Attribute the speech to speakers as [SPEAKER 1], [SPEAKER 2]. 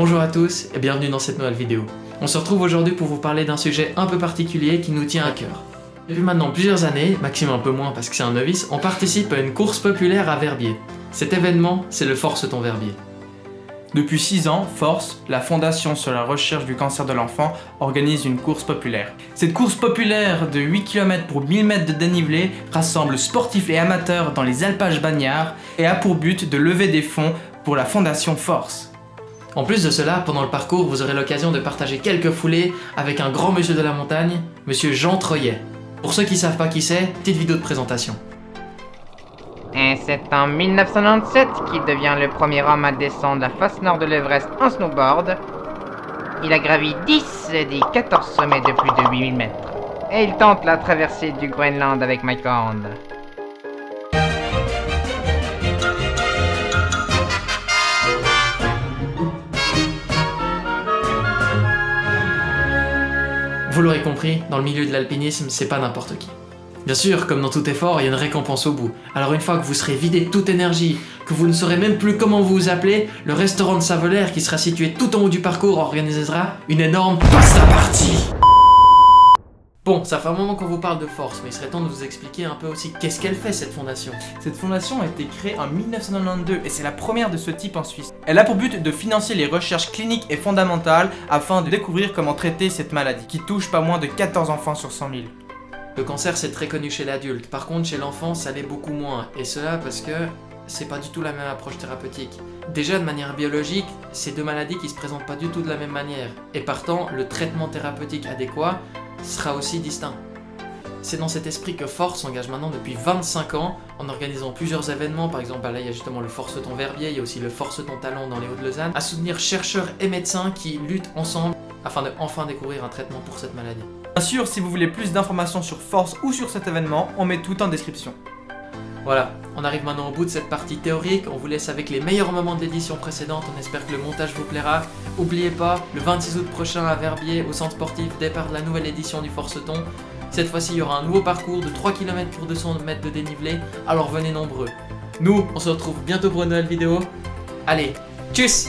[SPEAKER 1] Bonjour à tous et bienvenue dans cette nouvelle vidéo. On se retrouve aujourd'hui pour vous parler d'un sujet un peu particulier qui nous tient à cœur. Depuis maintenant plusieurs années, Maxime un peu moins parce que c'est un novice, on participe à une course populaire à Verbier. Cet événement, c'est le Force ton Verbier.
[SPEAKER 2] Depuis 6 ans, Force, la Fondation sur la recherche du cancer de l'enfant, organise une course populaire. Cette course populaire de 8 km pour 1000 mètres de dénivelé rassemble sportifs et amateurs dans les alpages bagnards et a pour but de lever des fonds pour la Fondation Force.
[SPEAKER 1] En plus de cela, pendant le parcours, vous aurez l'occasion de partager quelques foulées avec un grand monsieur de la montagne, monsieur Jean Troyet. Pour ceux qui savent pas qui c'est, petite vidéo de présentation.
[SPEAKER 3] Et c'est en 1997 qu'il devient le premier homme à descendre la face nord de l'Everest en snowboard. Il a gravi 10 des 14 sommets de plus de 8000 mètres. Et il tente la traversée du Groenland avec Mike Horn.
[SPEAKER 1] Vous l'aurez compris, dans le milieu de l'alpinisme, c'est pas n'importe qui. Bien sûr, comme dans tout effort, il y a une récompense au bout. Alors une fois que vous serez vidé de toute énergie, que vous ne saurez même plus comment vous vous appelez, le restaurant de Savolaire qui sera situé tout en haut du parcours organisera une énorme pasta party. Bon, ça fait un moment qu'on vous parle de Force, mais il serait temps de vous expliquer un peu aussi qu'est-ce qu'elle fait cette fondation.
[SPEAKER 2] Cette fondation a été créée en 1992 et c'est la première de ce type en Suisse. Elle a pour but de financer les recherches cliniques et fondamentales afin de découvrir comment traiter cette maladie qui touche pas moins de 14 enfants sur 100 000.
[SPEAKER 1] Le cancer c'est très connu chez l'adulte, par contre chez l'enfant ça l'est beaucoup moins, et cela parce que c'est pas du tout la même approche thérapeutique. Déjà de manière biologique, c'est deux maladies qui se présentent pas du tout de la même manière, et partant le traitement thérapeutique adéquat sera aussi distinct. C'est dans cet esprit que Force s'engage maintenant depuis 25 ans en organisant plusieurs événements, par exemple là il y a justement le Force ton Verbier, il y a aussi le Force ton Talon dans les Hauts-de-Lausanne, à soutenir chercheurs et médecins qui luttent ensemble afin de enfin découvrir un traitement pour cette maladie.
[SPEAKER 2] Bien sûr, si vous voulez plus d'informations sur Force ou sur cet événement, on met tout en description.
[SPEAKER 1] Voilà, on arrive maintenant au bout de cette partie théorique, on vous laisse avec les meilleurs moments de l'édition précédente, on espère que le montage vous plaira. N'oubliez pas, le 26 août prochain à Verbier, au centre sportif, départ de la nouvelle édition du Forceton. Cette fois-ci, il y aura un nouveau parcours de 3 km pour 200 mètres de dénivelé, alors venez nombreux. Nous, on se retrouve bientôt pour une nouvelle vidéo. Allez, tchuss!